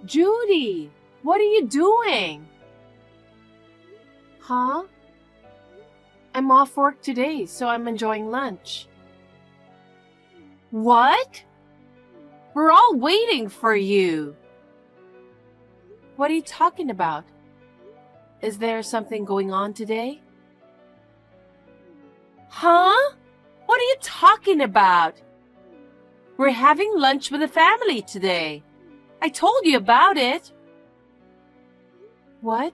Judy, what are you doing? Huh? I'm off work today, so I'm enjoying lunch. What? We're all waiting for you. What are you talking about? Is there something going on today? Huh? What are you talking about? We're having lunch with the family today. I told you about it. What?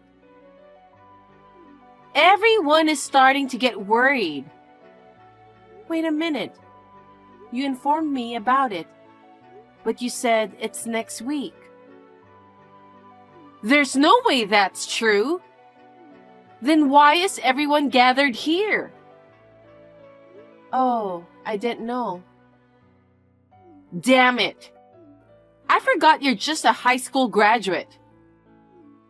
Everyone is starting to get worried. Wait a minute. You informed me about it, but you said it's next week. There's no way that's true. Then why is everyone gathered here? Oh, I didn't know. Damn it. I forgot you're just a high school graduate.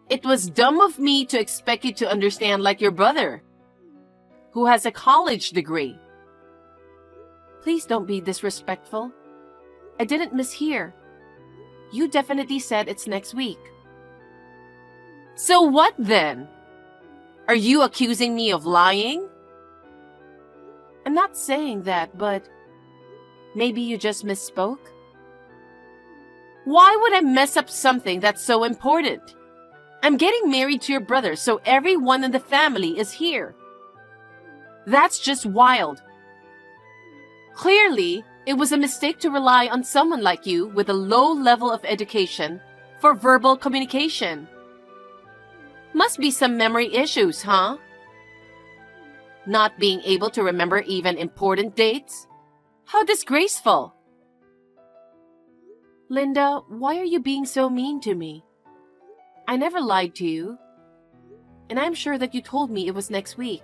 It was dumb of me to expect you to understand like your brother, who has a college degree. Please don't be disrespectful. I didn't mishear. You definitely said it's next week. So what then? Are you accusing me of lying? I'm not saying that, but maybe you just misspoke? Why would I mess up something that's so important? I'm getting married to your brother, so everyone in the family is here. That's just wild. Clearly, it was a mistake to rely on someone like you with a low level of education for verbal communication. Must be some memory issues, huh? Not being able to remember even important dates? How disgraceful! Linda, why are you being so mean to me? I never lied to you. And I'm sure that you told me it was next week.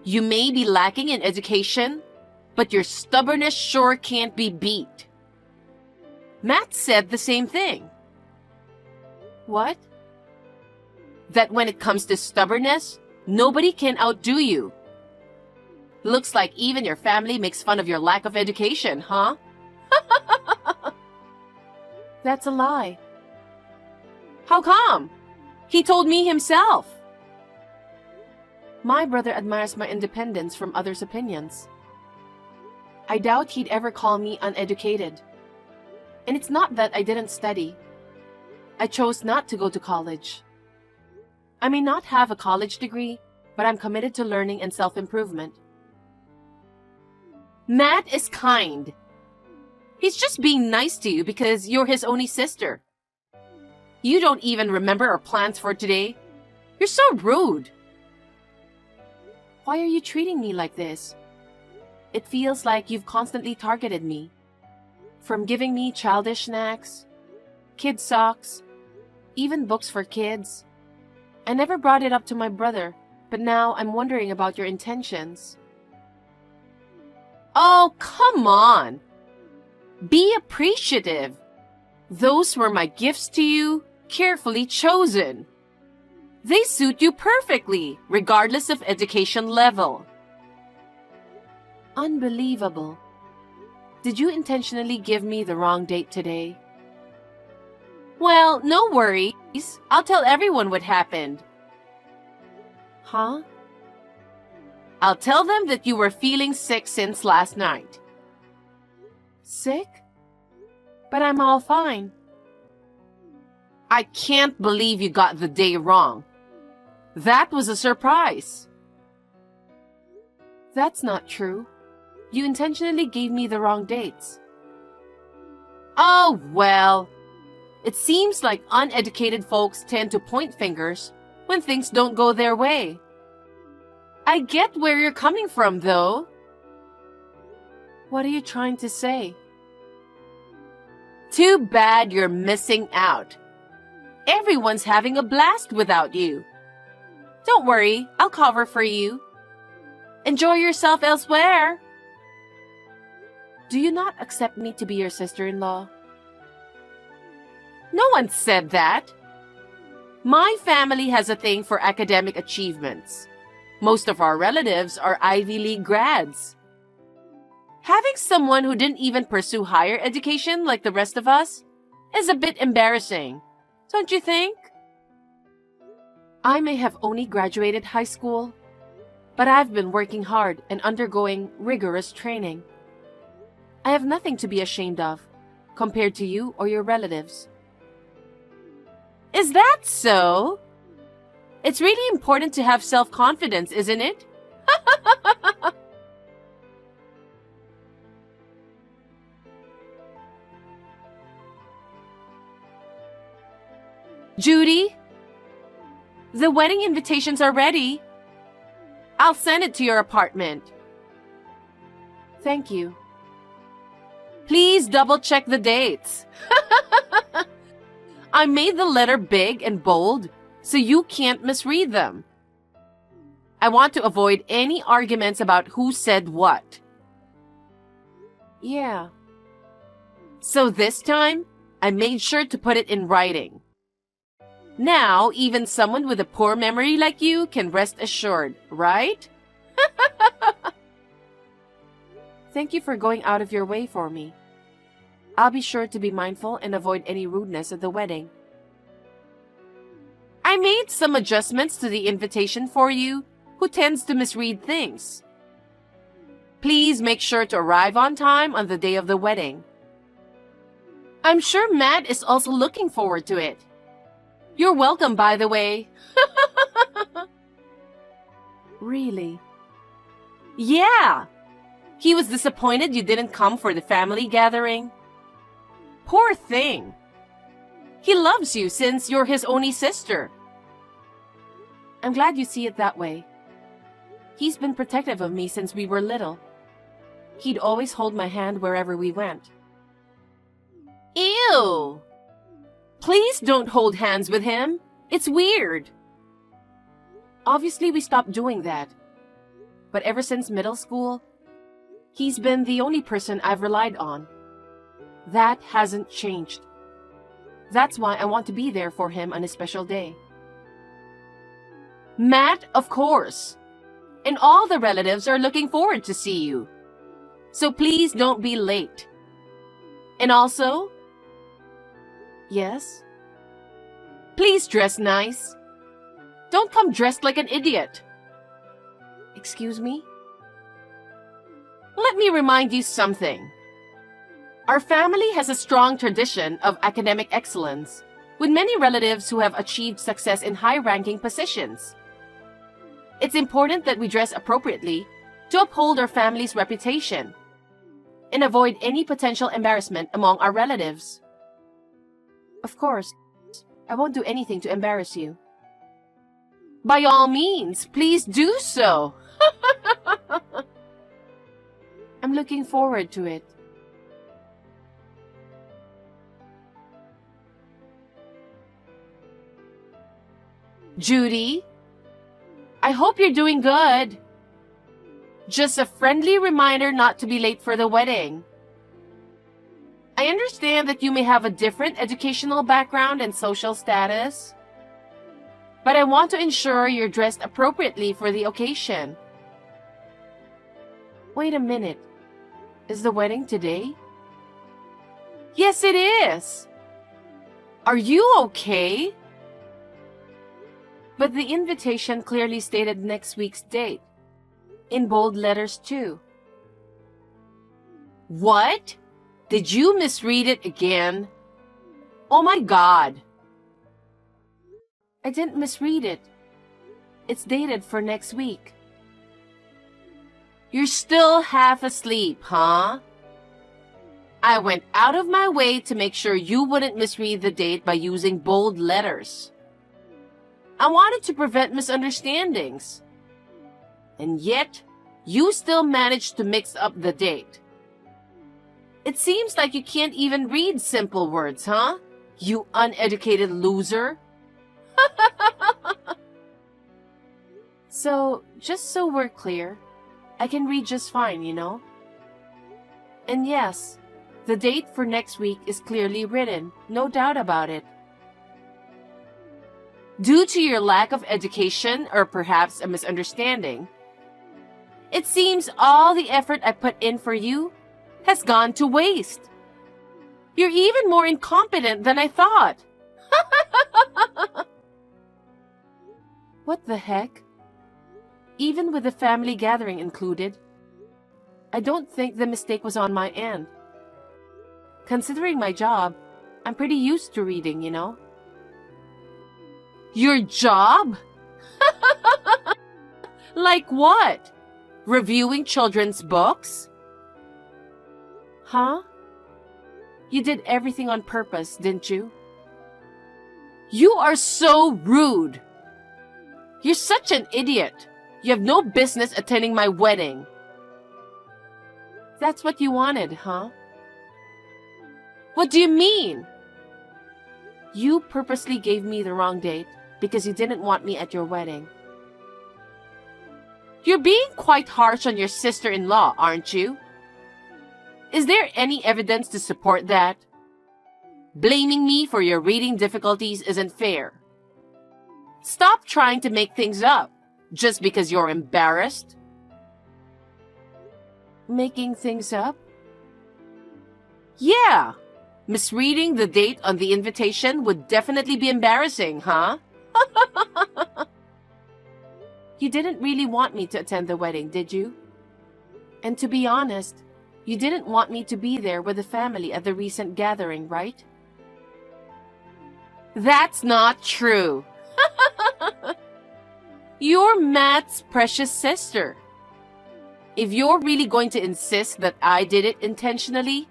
You may be lacking in education, but your stubbornness sure can't be beat. Matt said the same thing. What? That when it comes to stubbornness, nobody can outdo you. Looks like even your family makes fun of your lack of education, huh? That's a lie. How come? He told me himself. My brother admires my independence from others' opinions. I doubt he'd ever call me uneducated. And it's not that I didn't study. I chose not to go to college. I may not have a college degree, but I'm committed to learning and self-improvement. Matt is kind. He's just being nice to you because you're his only sister. You don't even remember our plans for today. You're so rude. Why are you treating me like this? It feels like you've constantly targeted me. From giving me childish snacks, kid socks, even books for kids. I never brought it up to my brother, but now I'm wondering about your intentions. Oh, come on! Be appreciative. Those were my gifts to you, carefully chosen. They suit you perfectly, regardless of education level. Unbelievable. Did you intentionally give me the wrong date today? Well, no worries. I'll tell everyone what happened. Huh? I'll tell them that you were feeling sick since last night. Sick? But I'm all fine. I can't believe you got the day wrong. That was a surprise. That's not true. You intentionally gave me the wrong dates. Oh, well. It seems like uneducated folks tend to point fingers when things don't go their way. I get where you're coming from, though. What are you trying to say? Too bad you're missing out. Everyone's having a blast without you. Don't worry, I'll cover for you. Enjoy yourself elsewhere. Do you not accept me to be your sister-in-law? No one said that. My family has a thing for academic achievements. Most of our relatives are Ivy League grads. Having someone who didn't even pursue higher education like the rest of us, is a bit embarrassing, don't you think? I may have only graduated high school, but I've been working hard and undergoing rigorous training. I have nothing to be ashamed of compared to you or your relatives. Is that so? It's really important to have self-confidence, isn't it? Judy, the wedding invitations are ready. I'll send it to your apartment. Thank you. Please double-check the dates. I made the letter big and bold so you can't misread them. I want to avoid any arguments about who said what. Yeah. So this time, I made sure to put it in writing. Now, even someone with a poor memory like you can rest assured, right? Thank you for going out of your way for me. I'll be sure to be mindful and avoid any rudeness at the wedding. I made some adjustments to the invitation for you, who tends to misread things. Please make sure to arrive on time on the day of the wedding. I'm sure Matt is also looking forward to it. You're welcome, by the way. Really? Yeah. He was disappointed you didn't come for the family gathering. Poor thing. He loves you since you're his only sister. I'm glad you see it that way. He's been protective of me since we were little. He'd always hold my hand wherever we went. Ew! Please don't hold hands with him. It's weird. Obviously, we stopped doing that. But ever since middle school, he's been the only person I've relied on. That hasn't changed. That's why I want to be there for him on a special day. Matt, of course. And all the relatives are looking forward to see you. So please don't be late. And also... Yes? Please dress nice. Don't come dressed like an idiot. Excuse me? Let me remind you something. Our family has a strong tradition of academic excellence, with many relatives who have achieved success in high-ranking positions. It's important that we dress appropriately to uphold our family's reputation and avoid any potential embarrassment among our relatives. Of course, I won't do anything to embarrass you. By all means, please do so. I'm looking forward to it. Judy, I hope you're doing good. Just a friendly reminder not to be late for the wedding. I understand that you may have a different educational background and social status, but I want to ensure you're dressed appropriately for the occasion. Wait a minute. Is the wedding today? Yes, it is. Are you okay? But the invitation clearly stated next week's date, in bold letters too. What? Did you misread it again? Oh my God. I didn't misread it. It's dated for next week. You're still half asleep, huh? I went out of my way to make sure you wouldn't misread the date by using bold letters. I wanted to prevent misunderstandings. And yet, you still managed to mix up the date. It seems like you can't even read simple words, huh? You uneducated loser. So, just so we're clear, I can read just fine, you know? And yes, the date for next week is clearly written, no doubt about it. Due to your lack of education or perhaps a misunderstanding, it seems all the effort I put in for you has gone to waste. You're even more incompetent than I thought. What the heck? Even with the family gathering included, I don't think the mistake was on my end. Considering my job, I'm pretty used to reading, you know. Your job? Like what? Reviewing children's books? Huh? You did everything on purpose, didn't you? You are so rude. You're such an idiot. You have no business attending my wedding. That's what you wanted, huh? What do you mean? You purposely gave me the wrong date because you didn't want me at your wedding. You're being quite harsh on your sister-in-law, aren't you? Is there any evidence to support that? Blaming me for your reading difficulties isn't fair. Stop trying to make things up just because you're embarrassed. Making things up? Yeah. Misreading the date on the invitation would definitely be embarrassing, huh? You didn't really want me to attend the wedding, did you? And to be honest, you didn't want me to be there with the family at the recent gathering, right? That's not true. You're Matt's precious sister. If you're really going to insist that I did it intentionally,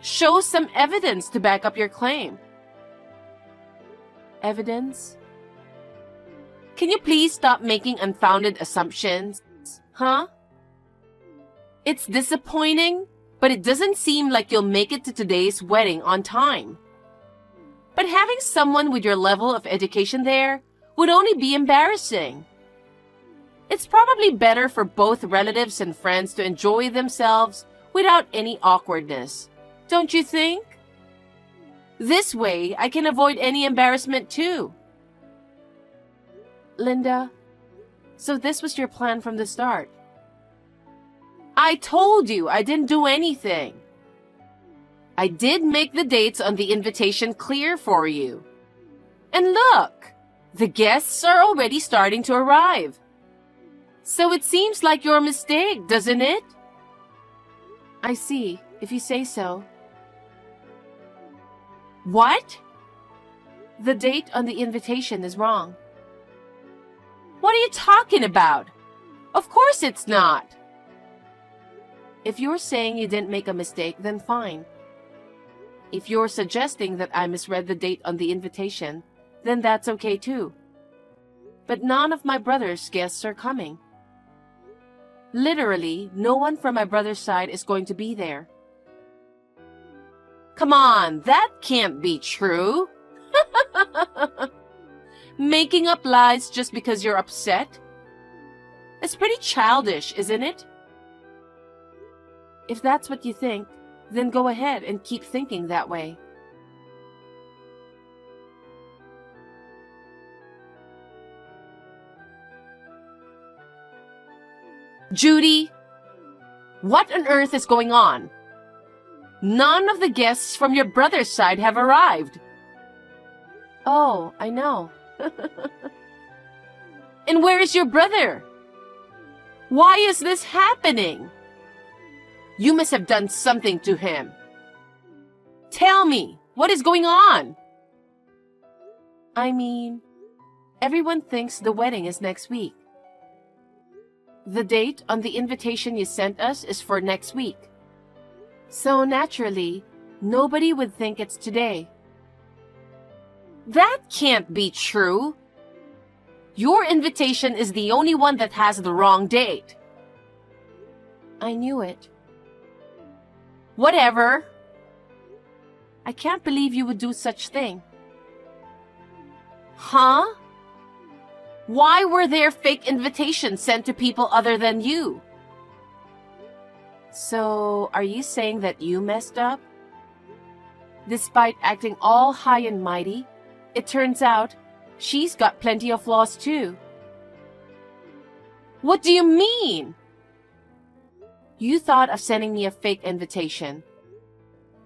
show some evidence to back up your claim. Evidence? Can you please stop making unfounded assumptions? Huh? It's disappointing, but it doesn't seem like you'll make it to today's wedding on time. But having someone with your level of education there would only be embarrassing. It's probably better for both relatives and friends to enjoy themselves without any awkwardness, don't you think? This way, I can avoid any embarrassment too. Linda, so this was your plan from the start. I told you I didn't do anything. I did make the dates on the invitation clear for you. And look, the guests are already starting to arrive. So it seems like your mistake, doesn't it? I see, if you say so. What? The date on the invitation is wrong. What are you talking about? Of course it's not. If you're saying you didn't make a mistake, then fine. If you're suggesting that I misread the date on the invitation, then that's okay too. But none of my brother's guests are coming. Literally, no one from my brother's side is going to be there. Come on, that can't be true. Making up lies just because you're upset? It's pretty childish, isn't it? If that's what you think, then go ahead and keep thinking that way. Judy, what on earth is going on? None of the guests from your brother's side have arrived. Oh, I know. And where is your brother? Why is this happening? You must have done something to him. Tell me, what is going on? I mean, everyone thinks the wedding is next week. The date on the invitation you sent us is for next week. So naturally, nobody would think it's today. That can't be true. Your invitation is the only one that has the wrong date. I knew it. Whatever. I can't believe you would do such thing. Huh? Why were there fake invitations sent to people other than you? So, are you saying that you messed up? Despite acting all high and mighty, it turns out she's got plenty of flaws too. What do you mean? You thought of sending me a fake invitation.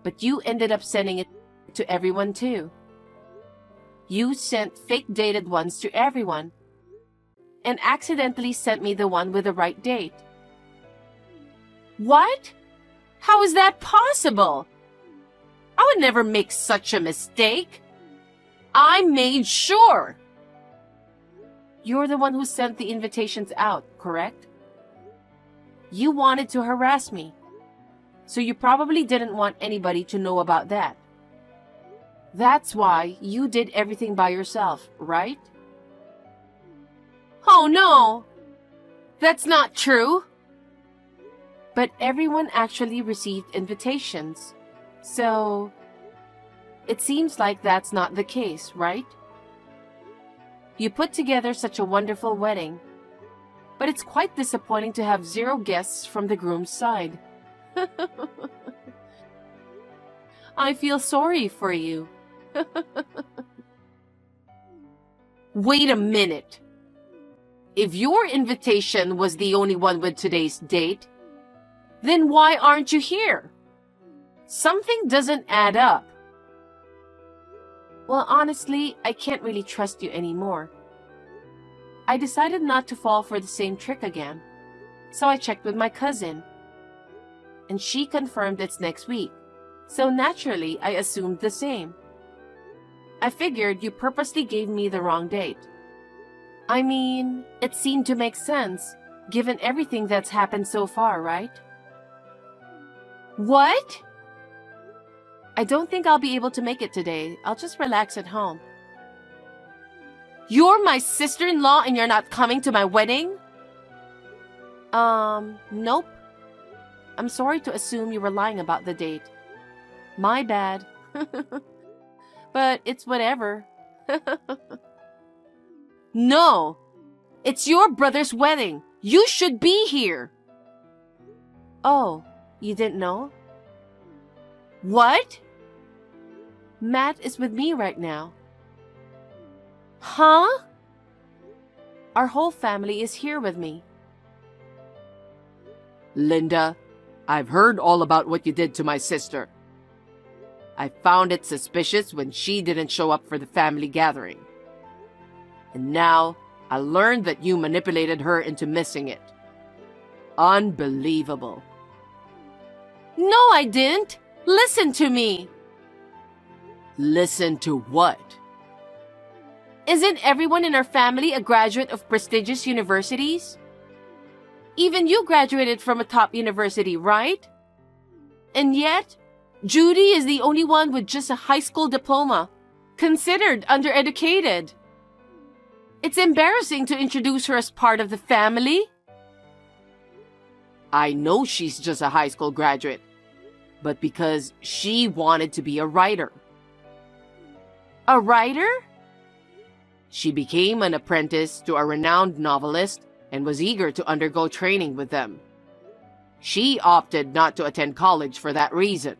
But you ended up sending it to everyone too. You sent fake dated ones to everyone and accidentally sent me the one with the right date. What? How is that possible? I would never make such a mistake. I made sure. You're the one who sent the invitations out, correct? You wanted to harass me, so you probably didn't want anybody to know about that. That's why you did everything by yourself, right? Oh no! That's not true! But everyone actually received invitations, so it seems like that's not the case, right? You put together such a wonderful wedding, but it's quite disappointing to have 0 guests from the groom's side. I feel sorry for you. Wait a minute. If your invitation was the only one with today's date, then why aren't you here? Something doesn't add up. Well, honestly, I can't really trust you anymore. I decided not to fall for the same trick again, so I checked with my cousin. And she confirmed it's next week, so naturally I assumed the same. I figured you purposely gave me the wrong date. I mean, it seemed to make sense, given everything that's happened so far, right? What? I don't think I'll be able to make it today. I'll just relax at home. You're my sister-in-law and you're not coming to my wedding? Nope. I'm sorry to assume you were lying about the date. My bad. But it's whatever. No! It's your brother's wedding. You should be here. Oh, you didn't know? What? Matt is with me right now. Huh? Our whole family is here with me. Linda, I've heard all about what you did to my sister. I found it suspicious when she didn't show up for the family gathering. And now, I learned that you manipulated her into missing it. Unbelievable. No, I didn't. Listen to me. Listen to what? Isn't everyone in our family a graduate of prestigious universities? Even you graduated from a top university, right? And yet, Judy is the only one with just a high school diploma, considered undereducated. It's embarrassing to introduce her as part of the family. I know she's just a high school graduate, but because she wanted to be a writer. A writer? She became an apprentice to a renowned novelist and was eager to undergo training with them. She opted not to attend college for that reason.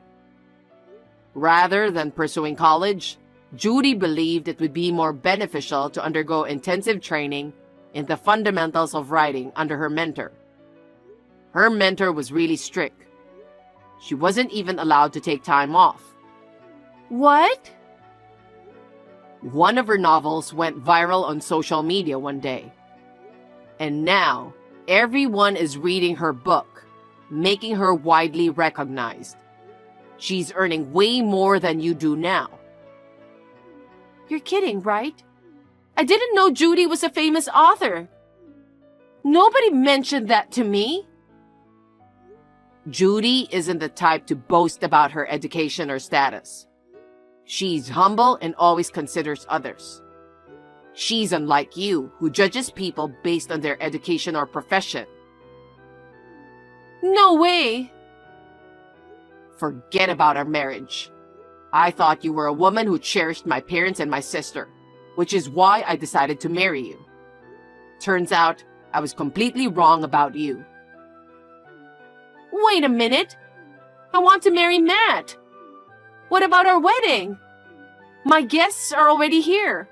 Rather than pursuing college, Judy believed it would be more beneficial to undergo intensive training in the fundamentals of writing under her mentor. Her mentor was really strict. She wasn't even allowed to take time off. What? One of her novels went viral on social media one day. And now, everyone is reading her book, making her widely recognized. She's earning way more than you do now. You're kidding, right? I didn't know Judy was a famous author. Nobody mentioned that to me. Judy isn't the type to boast about her education or status. She's humble and always considers others. She's unlike you, who judges people based on their education or profession. No way! Forget about our marriage. I thought you were a woman who cherished my parents and my sister, which is why I decided to marry you. Turns out, I was completely wrong about you. Wait a minute! I want to marry Matt! What about our wedding? My guests are already here.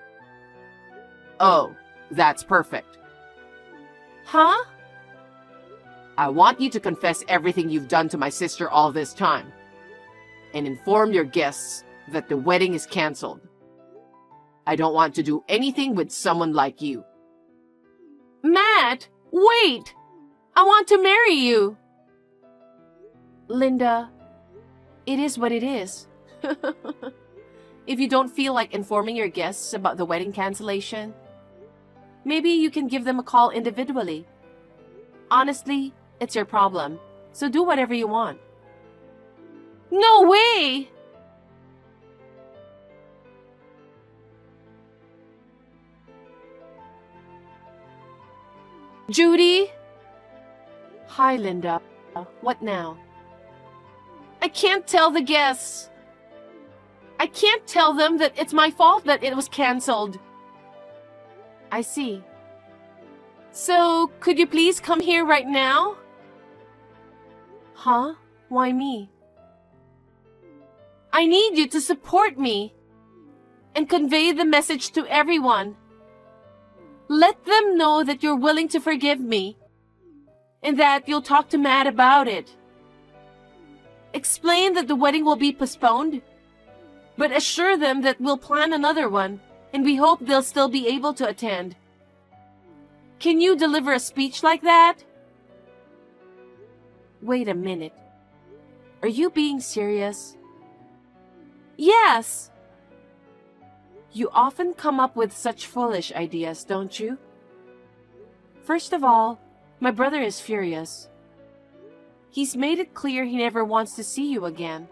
Oh, that's perfect. Huh? I want you to confess everything you've done to my sister all this time. and inform your guests that the wedding is canceled. I don't want to do anything with someone like you. Matt, wait! I want to marry you! Linda, it is what it is. If you don't feel like informing your guests about the wedding cancellation, maybe you can give them a call individually. Honestly, it's your problem, so do whatever you want. No way! Judy? Hi, Linda. What now? I can't tell the guests. I can't tell them that it's my fault that it was canceled. I see. So, could you please come here right now? Huh? Why me? I need you to support me and convey the message to everyone. Let them know that you're willing to forgive me and that you'll talk to Matt about it. Explain that the wedding will be postponed, but assure them that we'll plan another one and we hope they'll still be able to attend. Can you deliver a speech like that? Wait a minute. Are you being serious? Yes. You often come up with such foolish ideas, don't you? First of all, my brother is furious. He's made it clear he never wants to see you again.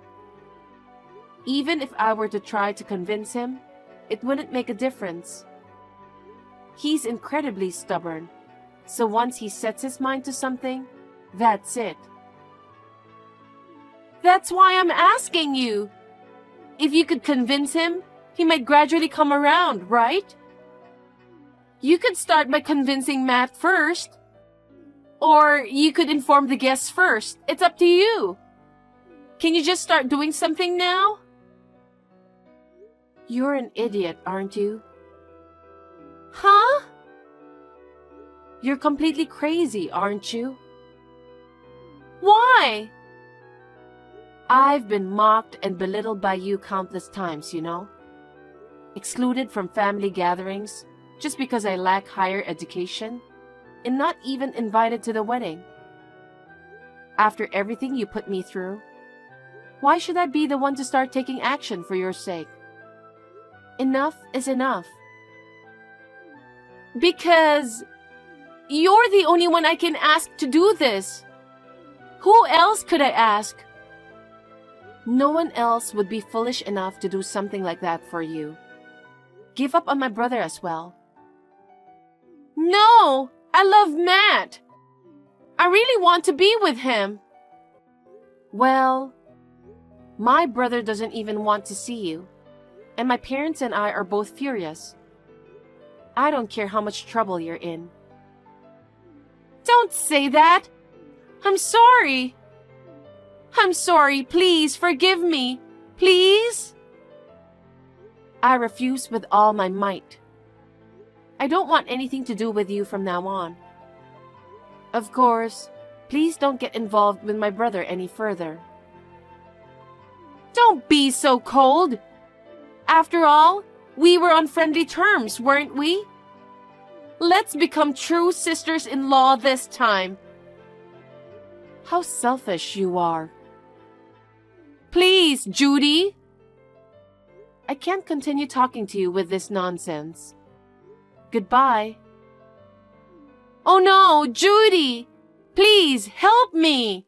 Even if I were to try to convince him, it wouldn't make a difference. He's incredibly stubborn, so once he sets his mind to something, that's it. That's why I'm asking you. If you could convince him, he might gradually come around, right? You could start by convincing Matt first. Or you could inform the guests first. It's up to you. Can you just start doing something now? You're an idiot, aren't you? Huh? You're completely crazy, aren't you? Why? I've been mocked and belittled by you countless times, you know? Excluded from family gatherings just because I lack higher education, and not even invited to the wedding. After everything you put me through, why should I be the one to start taking action for your sake? Enough is enough. Because you're the only one I can ask to do this. Who else could I ask? No one else would be foolish enough to do something like that for you. Give up on my brother as well. No! I love Matt! I really want to be with him. Well, my brother doesn't even want to see you, and my parents and I are both furious. I don't care how much trouble you're in. Don't say that! I'm sorry! I'm sorry, please forgive me. Please? I refuse with all my might. I don't want anything to do with you from now on. Of course, please don't get involved with my brother any further. Don't be so cold. After all, we were on friendly terms, weren't we? Let's become true sisters-in-law this time. How selfish you are. Please, Judy. I can't continue talking to you with this nonsense. Goodbye. Oh no, Judy! Please, help me!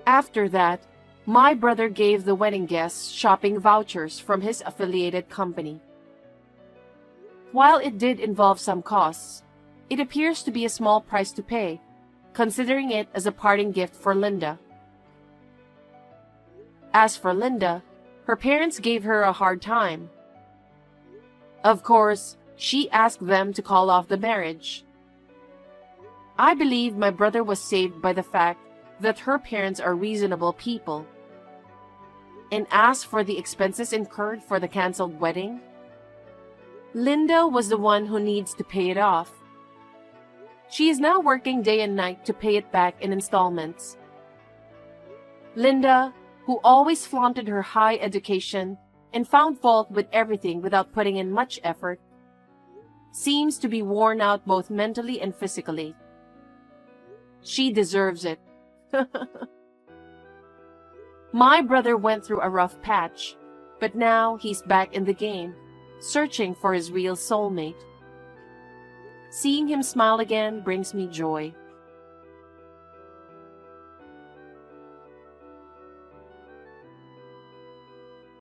After that, my brother gave the wedding guests shopping vouchers from his affiliated company. While it did involve some costs, it appears to be a small price to pay, considering it as a parting gift for Linda. As for Linda, her parents gave her a hard time. Of course, she asked them to call off the marriage. I believe my brother was saved by the fact that her parents are reasonable people. And as for the expenses incurred for the canceled wedding, Linda was the one who needs to pay it off. She is now working day and night to pay it back in installments. Linda, who always flaunted her high education and found fault with everything without putting in much effort, seems to be worn out both mentally and physically. She deserves it. My brother went through a rough patch, but now he's back in the game, searching for his real soulmate. Seeing him smile again brings me joy.